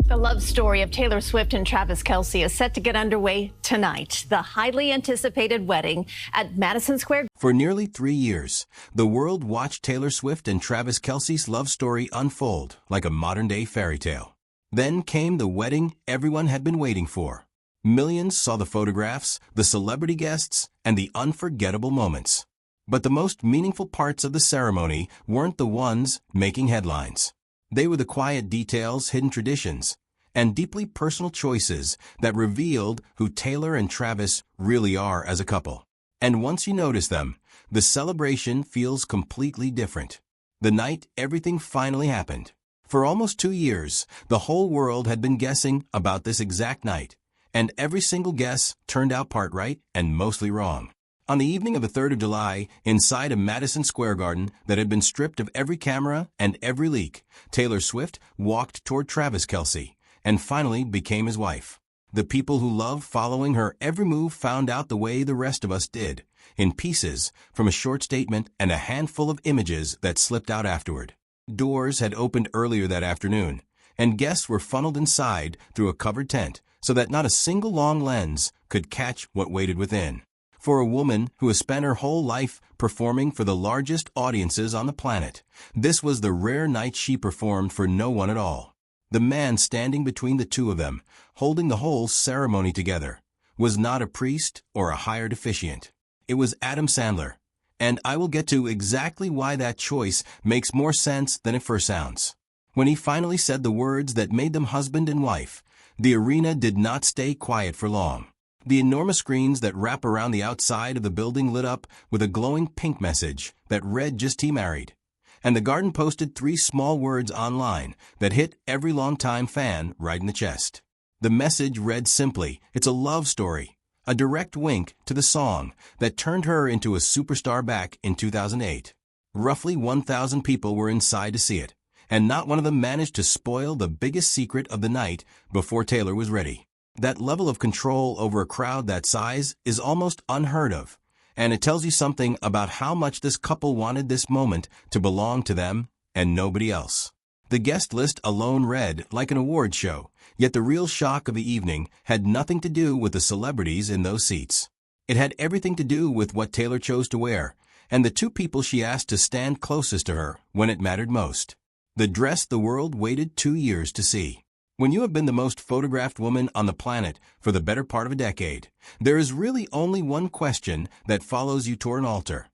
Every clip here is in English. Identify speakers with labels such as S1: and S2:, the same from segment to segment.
S1: The love story of Taylor Swift and Travis Kelce is set to get underway tonight. The highly anticipated wedding at Madison Square.
S2: For nearly 3 years, the world watched Taylor Swift and Travis Kelce's love story unfold like a modern-day fairy tale. Then came the wedding everyone had been waiting for. Millions saw the photographs, the celebrity guests, and the unforgettable moments. But the most meaningful parts of the ceremony weren't the ones making headlines. They were the quiet details, hidden traditions, and deeply personal choices that revealed who Taylor and Travis really are as a couple. And once you notice them, the celebration feels completely different. The night everything finally happened. For almost 2 years, the whole world had been guessing about this exact night, and every single guess turned out part right and mostly wrong. On the evening of the 3rd of July, inside a Madison Square Garden that had been stripped of every camera and every leak, Taylor Swift walked toward Travis Kelce and finally became his wife. The people who love following her every move found out the way the rest of us did, in pieces from a short statement and a handful of images that slipped out afterward. Doors had opened earlier that afternoon, and guests were funneled inside through a covered tent so that not a single long lens could catch what waited within. For a woman who has spent her whole life performing for the largest audiences on the planet, this was the rare night she performed for no one at all. The man standing between the two of them, holding the whole ceremony together, was not a priest or a hired officiant. It was Adam Sandler, and I will get to exactly why that choice makes more sense than it first sounds. When he finally said the words that made them husband and wife, the arena did not stay quiet for long. The enormous screens that wrap around the outside of the building lit up with a glowing pink message that read "Just He Married." And the Garden posted 3 small words online that hit every longtime fan right in the chest. The message read simply, "It's a love story," a direct wink to the song that turned her into a superstar back in 2008. Roughly 1,000 people were inside to see it, and not one of them managed to spoil the biggest secret of the night before Taylor was ready. That level of control over a crowd that size is almost unheard of, and it tells you something about how much this couple wanted this moment to belong to them and nobody else. The guest list alone read like an award show, yet the real shock of the evening had nothing to do with the celebrities in those seats. It had everything to do with what Taylor chose to wear, and the 2 people she asked to stand closest to her when it mattered most. The dress the world waited 2 years to see. When you have been the most photographed woman on the planet for the better part of a decade, there is really only one question that follows you toward an altar.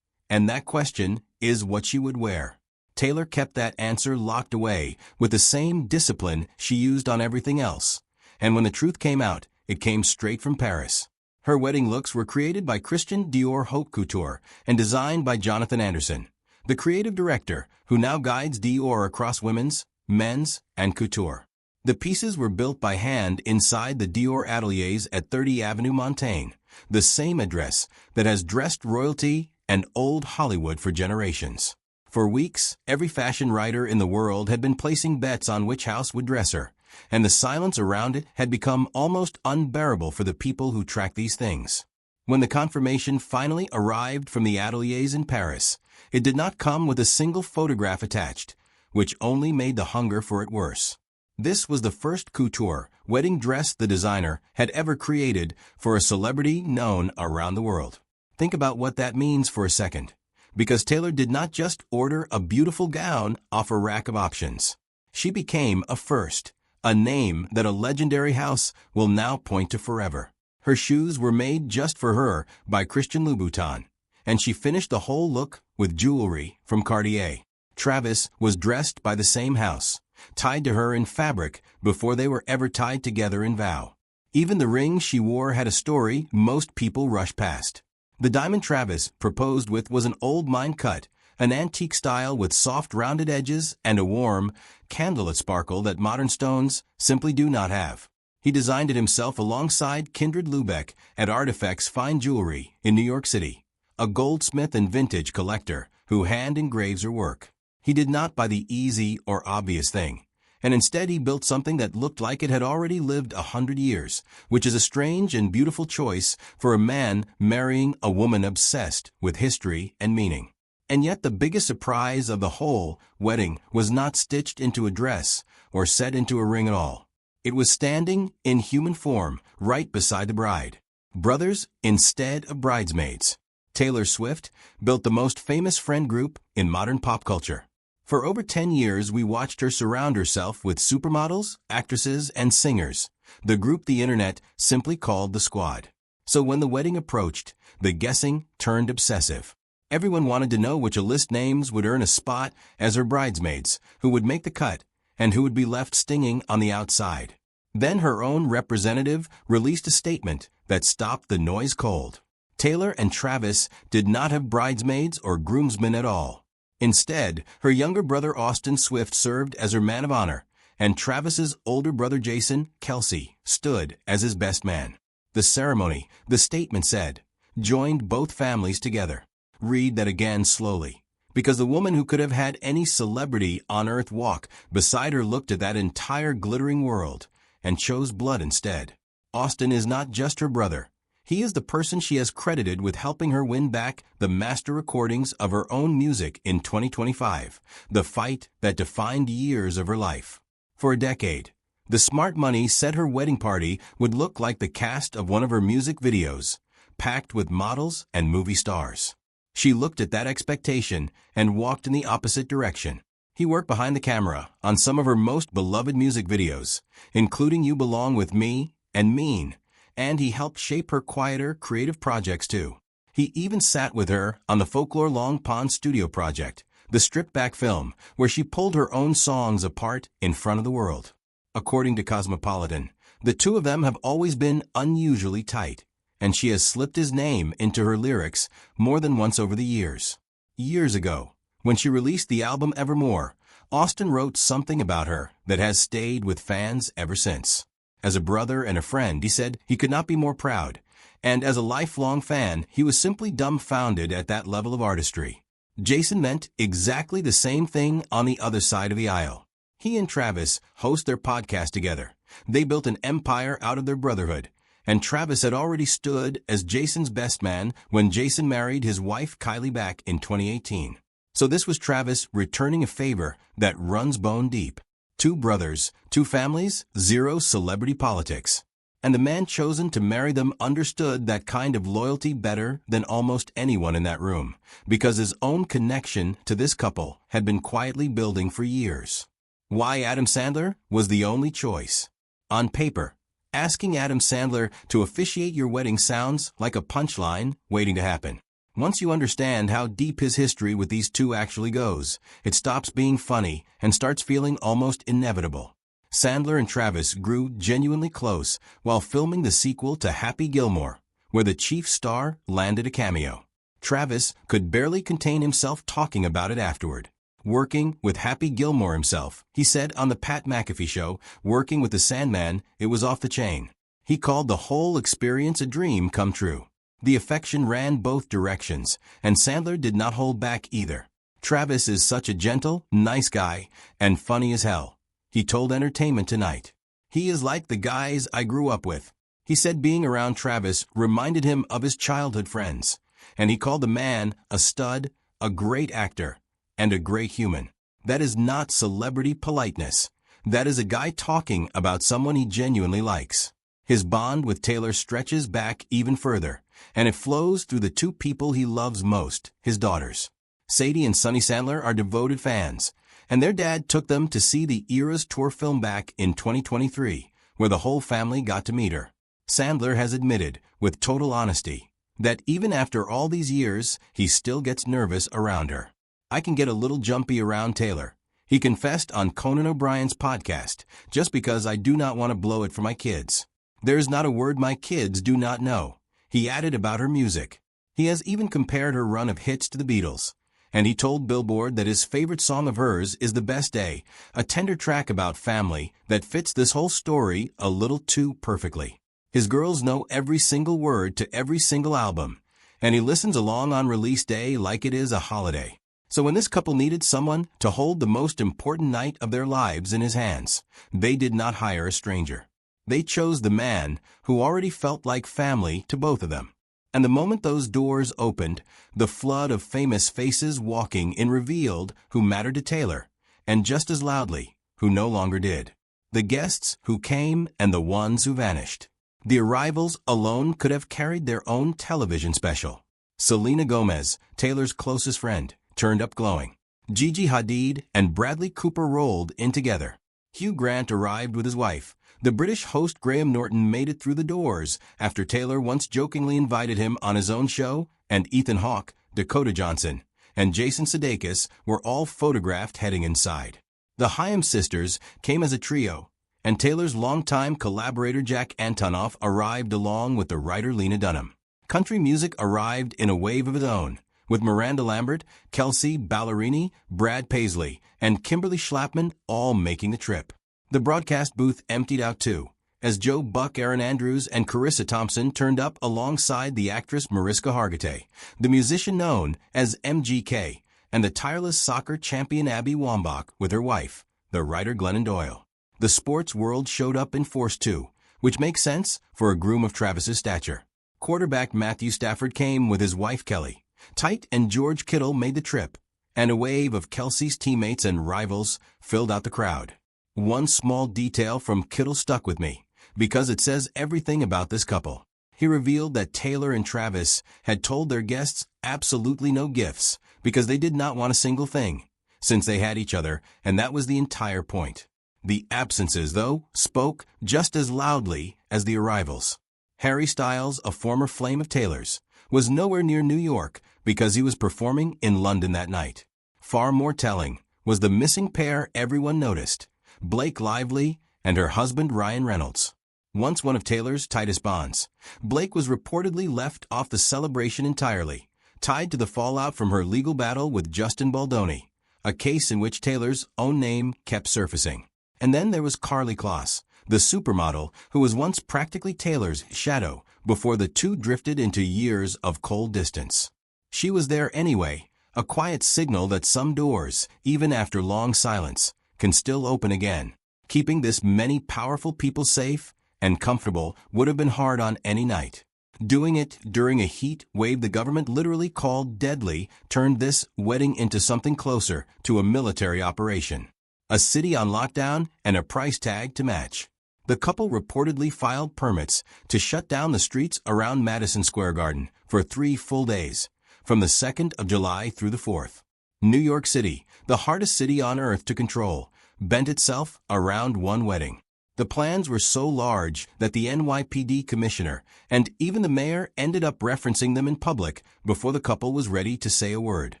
S2: And that question is what she would wear. Taylor kept that answer locked away with the same discipline she used on everything else. And when the truth came out, it came straight from Paris. Her wedding looks were created by Christian Dior Haute Couture and designed by Jonathan Anderson, the creative director who now guides Dior across women's, men's, and couture. The pieces were built by hand inside the Dior ateliers at 30 Avenue Montaigne, the same address that has dressed royalty and old Hollywood for generations. For weeks, every fashion writer in the world had been placing bets on which house would dress her, and the silence around it had become almost unbearable for the people who track these things. When the confirmation finally arrived from the ateliers in Paris, it did not come with a single photograph attached, which only made the hunger for it worse. This was the first couture wedding dress the designer had ever created for a celebrity known around the world. Think about what that means for a second, because Taylor did not just order a beautiful gown off a rack of options. She became a first, a name that a legendary house will now point to forever. Her shoes were made just for her by Christian Louboutin, and she finished the whole look with jewelry from Cartier. Travis was dressed by the same house, tied to her in fabric before they were ever tied together in vow. Even the ring she wore had a story most people rush past. The diamond Travis proposed with was an old mine cut, an antique style with soft rounded edges and a warm, candlelit sparkle that modern stones simply do not have. He designed it himself alongside Kindred Lubeck at Artifacts Fine Jewelry in New York City, a goldsmith and vintage collector who hand engraves her work. He did not buy the easy or obvious thing, and instead he built something that looked like it had already lived 100 years, which is a strange and beautiful choice for a man marrying a woman obsessed with history and meaning. And yet the biggest surprise of the whole wedding was not stitched into a dress or set into a ring at all. It was standing, in human form, right beside the bride. Brothers instead of bridesmaids. Taylor Swift built the most famous friend group in modern pop culture. For over 10 years, we watched her surround herself with supermodels, actresses, and singers, the group the internet simply called the Squad. So when the wedding approached, the guessing turned obsessive. Everyone wanted to know which A-list names would earn a spot as her bridesmaids, who would make the cut, and who would be left stinging on the outside. Then her own representative released a statement that stopped the noise cold. Taylor and Travis did not have bridesmaids or groomsmen at all. Instead, her younger brother Austin Swift served as her man of honor, and Travis's older brother Jason, Kelsey, stood as his best man. The ceremony, the statement said, joined both families together. Read that again slowly, because the woman who could have had any celebrity on earth walk beside her looked at that entire glittering world and chose blood instead. Austin is not just her brother. He is the person she has credited with helping her win back the master recordings of her own music in 2025, the fight that defined years of her life. For a decade, the smart money said her wedding party would look like the cast of one of her music videos, packed with models and movie stars. She looked at that expectation and walked in the opposite direction. He worked behind the camera on some of her most beloved music videos, including You Belong With Me and Mean, and he helped shape her quieter, creative projects too. He even sat with her on the Folklore Long Pond studio project, the stripped-back film where she pulled her own songs apart in front of the world. According to Cosmopolitan, the two of them have always been unusually tight, and she has slipped his name into her lyrics more than once over the years. Years ago, when she released the album Evermore, Austin wrote something about her that has stayed with fans ever since. As a brother and a friend, he said he could not be more proud, and as a lifelong fan, he was simply dumbfounded at that level of artistry. Jason meant exactly the same thing on the other side of the aisle. He and Travis host their podcast together. They built an empire out of their brotherhood, and Travis had already stood as Jason's best man when Jason married his wife Kylie back in 2018. So this was Travis returning a favor that runs bone deep. 2 brothers, 2 families, 0 celebrity politics. And the man chosen to marry them understood that kind of loyalty better than almost anyone in that room, because his own connection to this couple had been quietly building for years. Why Adam Sandler was the only choice. On paper, asking Adam Sandler to officiate your wedding sounds like a punchline waiting to happen. Once you understand how deep his history with these two actually goes, it stops being funny and starts feeling almost inevitable. Sandler and Travis grew genuinely close while filming the sequel to Happy Gilmore, where the chief star landed a cameo. Travis could barely contain himself talking about it afterward. Working with Happy Gilmore himself, he said on the Pat McAfee show, working with the Sandman, it was off the chain. He called the whole experience a dream come true. The affection ran both directions, and Sandler did not hold back either. Travis is such a gentle, nice guy, and funny as hell. He told Entertainment Tonight. He is like the guys I grew up with. He said being around Travis reminded him of his childhood friends, and he called the man a stud, a great actor, and a great human. That is not celebrity politeness. That is a guy talking about someone he genuinely likes. His bond with Taylor stretches back even further, and it flows through the 2 people he loves most, his daughters. Sadie and Sonny Sandler are devoted fans, and their dad took them to see the Eras Tour film back in 2023, where the whole family got to meet her. Sandler has admitted, with total honesty, that even after all these years, he still gets nervous around her. I can get a little jumpy around Taylor. He confessed on Conan O'Brien's podcast, just because I do not want to blow it for my kids. There's not a word my kids do not know. He added about her music. He has even compared her run of hits to the Beatles. And he told Billboard that his favorite song of hers is The Best Day, a tender track about family that fits this whole story a little too perfectly. His girls know every single word to every single album, and he listens along on release day like it is a holiday. So when this couple needed someone to hold the most important night of their lives in his hands, they did not hire a stranger. They chose the man who already felt like family to both of them. And the moment those doors opened, the flood of famous faces walking in revealed who mattered to Taylor, and just as loudly, who no longer did. the guests who came and the ones who vanished. The arrivals alone could have carried their own television special. Selena Gomez, Taylor's closest friend, turned up glowing. Gigi Hadid and Bradley Cooper rolled in together. Hugh Grant arrived with his wife. The British host Graham Norton made it through the doors after Taylor once jokingly invited him on his own show, and Ethan Hawke, Dakota Johnson, and Jason Sudeikis were all photographed heading inside. The Haim sisters came as a trio, and Taylor's longtime collaborator Jack Antonoff arrived along with the writer Lena Dunham. Country music arrived in a wave of its own, with Miranda Lambert, Kelsey Ballerini, Brad Paisley, and Kimberly Schlapman all making the trip. The broadcast booth emptied out too, as Joe Buck, Aaron Andrews, and Carissa Thompson turned up alongside the actress Mariska Hargitay, the musician known as MGK, and the tireless soccer champion Abby Wambach with her wife, the writer Glennon Doyle. The sports world showed up in force too, which makes sense for a groom of Travis's stature. Quarterback Matthew Stafford came with his wife Kelly. Tite and George Kittle made the trip, and a wave of Kelsey's teammates and rivals filled out the crowd. One small detail from Kittle stuck with me, because it says everything about this couple. He revealed that Taylor and Travis had told their guests absolutely no gifts because they did not want a single thing, since they had each other, and that was the entire point. The absences, though, spoke just as loudly as the arrivals. Harry Styles, a former flame of Taylor's, was nowhere near New York because he was performing in London that night. Far more telling was the missing pair everyone noticed, Blake Lively and her husband Ryan Reynolds. Once one of Taylor's tightest bonds, Blake was reportedly left off the celebration entirely, tied to the fallout from her legal battle with Justin Baldoni, a case in which Taylor's own name kept surfacing. And then there was Karlie Kloss, the supermodel who was once practically Taylor's shadow before the two drifted into years of cold distance. She was there anyway, a quiet signal that some doors, even after long silence, can still open again. Keeping this many powerful people safe and comfortable would have been hard on any night. Doing it during a heat wave the government literally called deadly turned this wedding into something closer to a military operation. A city on lockdown and a price tag to match. The couple reportedly filed permits to shut down the streets around Madison Square Garden for 3 full days, from the 2nd of July through the 4th. New York City, the hardest city on earth to control, bent itself around one wedding. The plans were so large that the NYPD commissioner and even the mayor ended up referencing them in public before the couple was ready to say a word.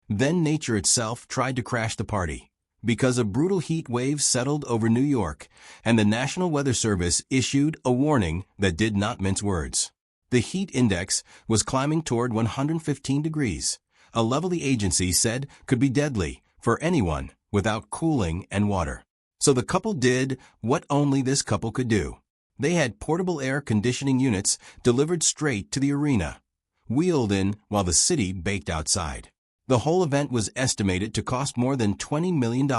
S2: Then nature itself tried to crash the party, because a brutal heat wave settled over New York, and the National Weather Service issued a warning that did not mince words. The heat index was climbing toward 115 degrees, a level the agency said could be deadly for anyone without cooling and water. So the couple did what only this couple could do. They had portable air conditioning units delivered straight to the arena, wheeled in while the city baked outside. The whole event was estimated to cost more than $20 million,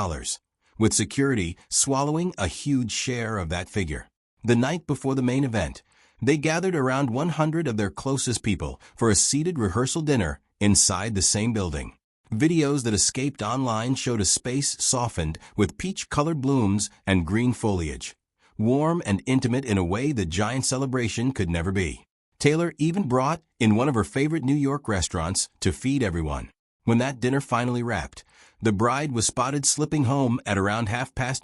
S2: with security swallowing a huge share of that figure. The night before the main event, they gathered around 100 of their closest people for a seated rehearsal dinner inside the same building. Videos that escaped online showed a space softened with peach-colored blooms and green foliage, warm and intimate in a way the giant celebration could never be. Taylor even brought in one of her favorite New York restaurants to feed everyone. When that dinner finally wrapped, the bride was spotted slipping home at around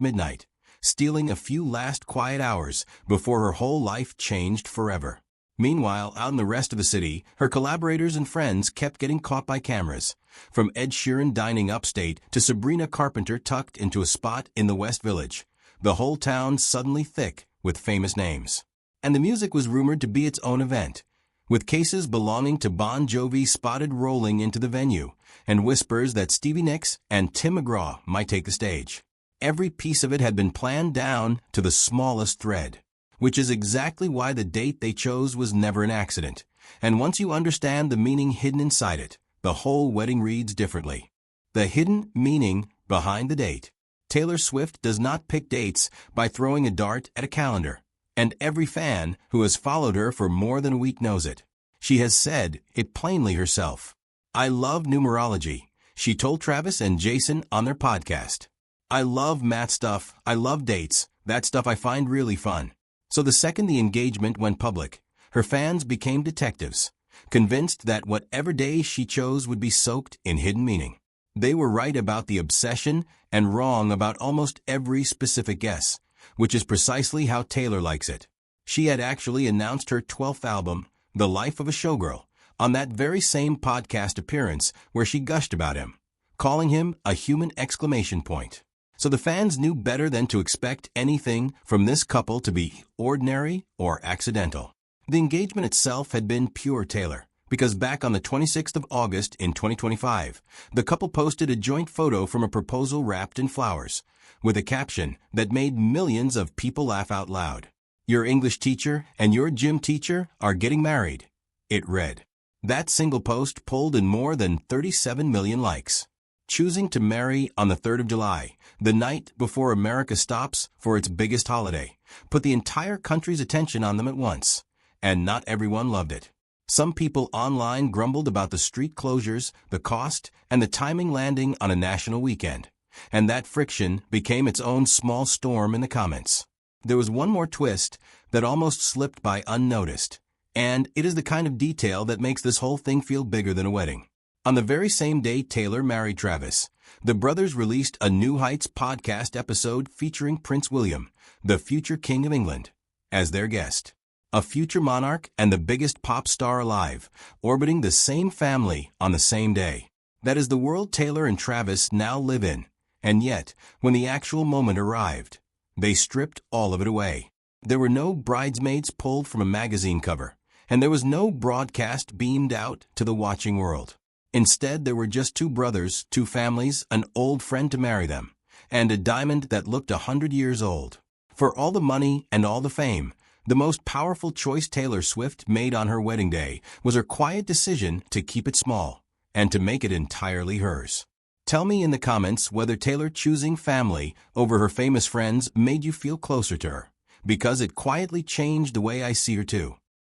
S2: midnight, stealing a few last quiet hours before her whole life changed forever. Meanwhile, out in the rest of the city, her collaborators and friends kept getting caught by cameras, from Ed Sheeran dining upstate to Sabrina Carpenter tucked into a spot in the West Village. The whole town suddenly thick with famous names. And the music was rumored to be its own event, with cases belonging to Bon Jovi spotted rolling into the venue, and whispers that Stevie Nicks and Tim McGraw might take the stage. Every piece of it had been planned down to the smallest thread, which is exactly why the date they chose was never an accident. And once you understand the meaning hidden inside it, the whole wedding reads differently. The hidden meaning behind the date. Taylor Swift does not pick dates by throwing a dart at a calendar, and every fan who has followed her for more than a week knows it. She has said it plainly herself. "I love numerology," she told Travis and Jason on their podcast. "I love math stuff, I love dates, That stuff I find really fun. So the second the engagement went public, her fans became detectives, convinced that whatever day she chose would be soaked in hidden meaning. They were right about the obsession and wrong about almost every specific guess, which is precisely how Taylor likes it. She had actually announced her 12th album, The Life of a Showgirl, on that very same podcast appearance where she gushed about him, calling him a human exclamation point. So the fans knew better than to expect anything from this couple to be ordinary or accidental. The engagement itself had been pure Taylor, because back on the 26th of August in 2025, the couple posted a joint photo from a proposal wrapped in flowers, with a caption that made millions of people laugh out loud. "Your English teacher and your gym teacher are getting married," it read. That single post pulled in more than 37 million likes. Choosing to marry on the 3rd of July, the night before America stops for its biggest holiday, put the entire country's attention on them at once. And not everyone loved it. Some people online grumbled about the street closures, the cost, and the timing landing on a national weekend. And that friction became its own small storm in the comments. There was one more twist that almost slipped by unnoticed, and it is the kind of detail that makes this whole thing feel bigger than a wedding. On the very same day Taylor married Travis, the brothers released a New Heights podcast episode featuring Prince William, the future King of England, as their guest. A future monarch and the biggest pop star alive, orbiting the same family on the same day. That is the world Taylor and Travis now live in. And yet, when the actual moment arrived, they stripped all of it away. There were no bridesmaids pulled from a magazine cover, and there was no broadcast beamed out to the watching world. Instead, there were just two brothers, two families, an old friend to marry them, and a diamond that looked 100 years old. For all the money and all the fame, the most powerful choice Taylor Swift made on her wedding day was her quiet decision to keep it small and to make it entirely hers. Tell me in the comments whether Taylor choosing family over her famous friends made you feel closer to her, because it quietly changed the way I see her too.